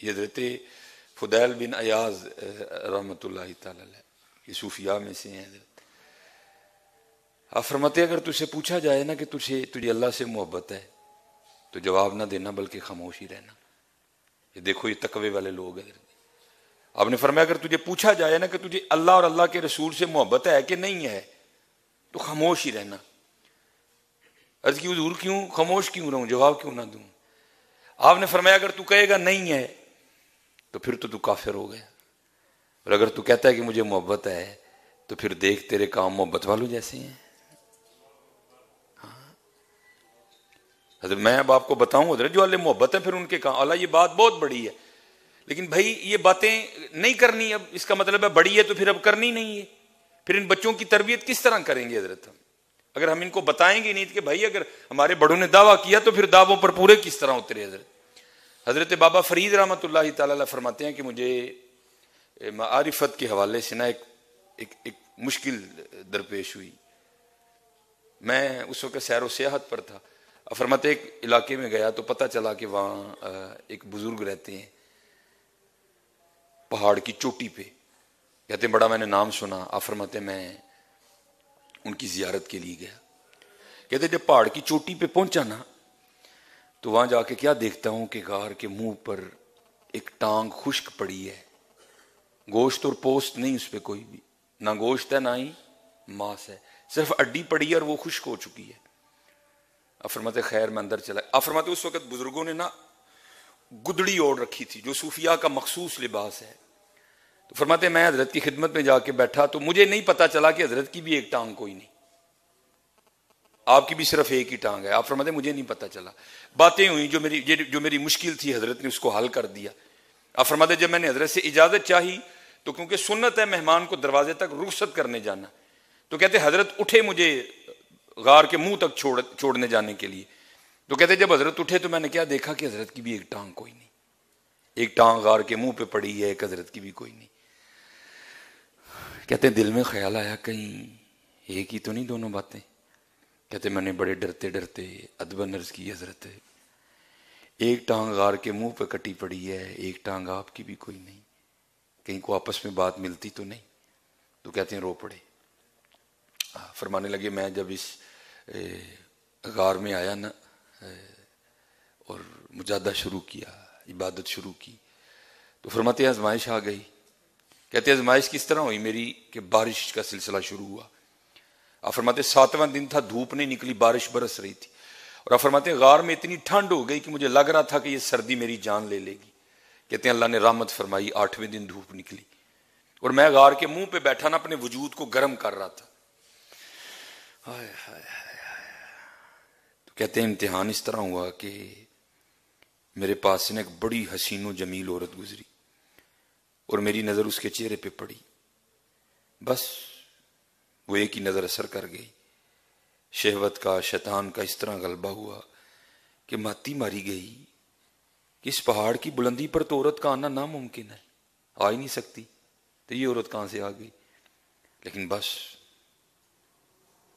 یہ حضرت فضیل بن عیاض رحمۃ اللہ تعالی علیہ، یہ صوفیاء میں سے ہیں حضرت۔ آپ فرماتے ہیں اگر تجھ سے پوچھا جائے نا کہ تجھے اللہ سے محبت ہے تو جواب نہ دینا بلکہ خاموش ہی رہنا۔ یہ دیکھو یہ تقوی والے لوگ ہیں۔ آپ نے فرمایا اگر تجھے پوچھا جائے نا کہ تجھے اللہ اور اللہ کے رسول سے محبت ہے کہ نہیں ہے تو خاموش ہی رہنا۔ عرض کی حضور کیوں خاموش کیوں رہوں، جواب کیوں نہ دوں؟ آپ نے فرمایا اگر تو کہے گا نہیں ہے تو پھر تو کافر ہو گیا، اور اگر تو کہتا ہے کہ مجھے محبت ہے تو پھر دیکھ تیرے کام محبت والوں جیسے ہیں۔ حضرت میں اب آپ کو بتاؤں حضرت جو والے محبت ہے پھر ان کے کام، اللہ یہ بات بہت بڑی ہے، لیکن بھائی یہ باتیں نہیں کرنی، اب اس کا مطلب ہے بڑی ہے تو پھر اب کرنی نہیں ہے، پھر ان بچوں کی تربیت کس طرح کریں گے حضرت ہم؟ اگر ہم ان کو بتائیں گے نہیں کہ بھائی اگر ہمارے بڑوں نے دعویٰ کیا تو پھر دعووں پر پورے کس طرح اترے؟ حضرت بابا فرید رحمۃ اللہ تعالی علیہ فرماتے ہیں کہ مجھے معرفت کے حوالے سے نا ایک مشکل درپیش ہوئی۔ میں اس وقت سیر و سیاحت پر تھا، فرماتے ایک علاقے میں گیا تو پتہ چلا کہ وہاں ایک بزرگ رہتے ہیں پہاڑ کی چوٹی پہ، کہتے ہیں بڑا میں نے نام سنا۔ آپ فرماتے میں ان کی زیارت کے لیے گیا، کہتے جب پہاڑ کی چوٹی پہ پہنچا نا تو وہاں جا کے کیا دیکھتا ہوں کہ غار کے منہ پر ایک ٹانگ خشک پڑی ہے، گوشت اور پوست نہیں اس پہ کوئی بھی، نہ گوشت ہے نہ ہی ماس ہے، صرف اڈی پڑی ہے اور وہ خشک ہو چکی ہے۔ آپ فرماتے خیر میں اندر چلا۔ آپ فرماتے اس وقت بزرگوں نے نا گدڑی اوڑھ رکھی تھی جو صوفیاء کا مخصوص لباس ہے، تو فرماتے میں حضرت کی خدمت میں جا کے بیٹھا تو مجھے نہیں پتا چلا کہ حضرت کی بھی ایک ٹانگ کوئی نہیں، آپ کی بھی صرف ایک ہی ٹانگ ہے۔ آپ فرماتے مجھے نہیں پتا چلا، باتیں ہوئی جو میری مشکل تھی حضرت نے اس کو حل کر دیا۔ آپ فرماتے جب میں نے حضرت سے اجازت چاہی تو کیونکہ سنت ہے مہمان کو دروازے تک رخصت کرنے جانا، تو کہتے حضرت اٹھے مجھے غار کے منہ تک چھوڑنے جانے کے لیے، تو کہتے جب حضرت اٹھے تو میں نے کیا دیکھا کہ حضرت کی بھی ایک ٹانگ کوئی نہیں، ایک ٹانگ غار کے منہ پہ پڑی ہے، ایک حضرت کی بھی کوئی نہیں۔ کہتے دل میں خیال آیا کہیں ایک ہی تو نہیں دونوں باتیں؟ کہتے میں نے بڑے ڈرتے ڈرتے ادباً عرض کی حضرت ایک ٹانگ غار کے منہ پہ کٹی پڑی ہے، ایک ٹانگ آپ کی بھی کوئی نہیں، کہیں کو آپس میں بات ملتی تو نہیں؟ تو کہتے ہیں رو پڑے۔ فرمانے لگے میں جب اس غار میں آیا نا اور مجاہدہ شروع کیا، عبادت شروع کی، تو فرماتے آزمائش آ گئی۔ کہتے آزمائش کس طرح ہوئی میری کہ بارش کا سلسلہ شروع ہوا۔ آپ فرماتے 7واں دن تھا، دھوپ نہیں نکلی، بارش برس رہی تھی، اور آپ فرماتے غار میں اتنی ٹھنڈ ہو گئی کہ مجھے لگ رہا تھا کہ یہ سردی میری جان لے لے گی۔ کہتے ہیں اللہ نے رحمت فرمائی، 8ویں دن دھوپ نکلی اور میں غار کے منہ پہ بیٹھا نا اپنے وجود کو گرم کر رہا تھا۔ تو کہتے ہیں امتحان اس طرح ہوا کہ میرے پاس سے ایک بڑی حسین و جمیل عورت گزری اور میری نظر اس کے چہرے پہ پڑی، بس وہ ایک ہی نظر اثر کر گئی۔ شہوت کا شیطان کا اس طرح غلبہ ہوا کہ ماتی ماری گئی کہ اس پہاڑ کی بلندی پر تو عورت کا آنا ناممکن ہے، آ ہی نہیں سکتی، تو یہ عورت کہاں سے آ گئی؟ لیکن بس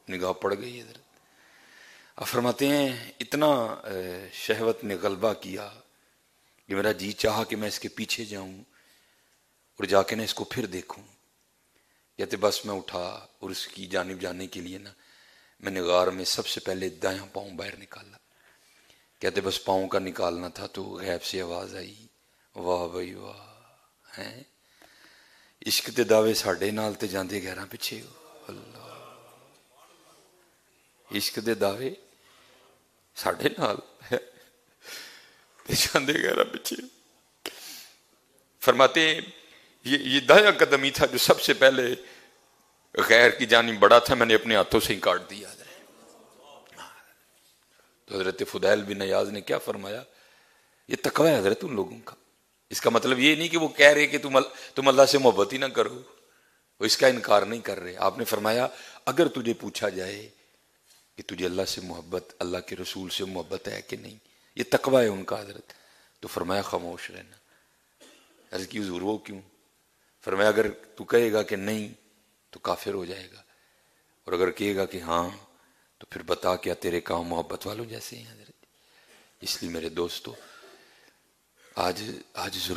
نگاہ پڑ گئی حضرت۔ آپ فرماتے ہیں اتنا شہوت نے غلبہ کیا کہ میرا جی چاہا کہ میں اس کے پیچھے جاؤں اور جا کے نا اس کو پھر دیکھوں۔ کہتے بس میں اٹھا اور اس کی جانب جانے کے لیے نا میں نے غار میں سب سے پہلے دایاں پاؤں باہر نکالا۔ کہتے بس پاؤں کا نکالنا تھا تو غیب سے آواز آئی، واہ بھائی واہ، ہیں عشق دے دعوے ساڈے نال تے جاندے گہراں پیچھے ہو۔ اللہ، عشق دے دعوے ساڈے نال تے جاندے گہراں پیچھے۔ فرماتے ہیں یہ دایاں قدم ہی تھا جو سب سے پہلے غیر کی جانب بڑا تھا، میں نے اپنے ہاتھوں سے ہی کاٹ دیا۔ تو حضرت فضیل بن عیاض نے کیا فرمایا؟ یہ تقوی ہے حضرت ان لوگوں کا۔ اس کا مطلب یہ نہیں کہ وہ کہہ رہے کہ تم اللہ سے محبت ہی نہ کرو، وہ اس کا انکار نہیں کر رہے۔ آپ نے فرمایا اگر تجھے پوچھا جائے کہ تجھے اللہ سے محبت، اللہ کے رسول سے محبت ہے کہ نہیں، یہ تقوی ہے ان کا حضرت، تو فرمایا خاموش رہنا۔ عرض کی حضور وہ کیوں؟ فرمایا اگر تو کہے گا کہ نہیں تو کافر ہو جائے گا، اور اگر کہے گا کہ ہاں تو پھر بتا کیا تیرے کام محبت والوں جیسے ہیں حضرت۔ اس لیے میرے دوستو آج ضرور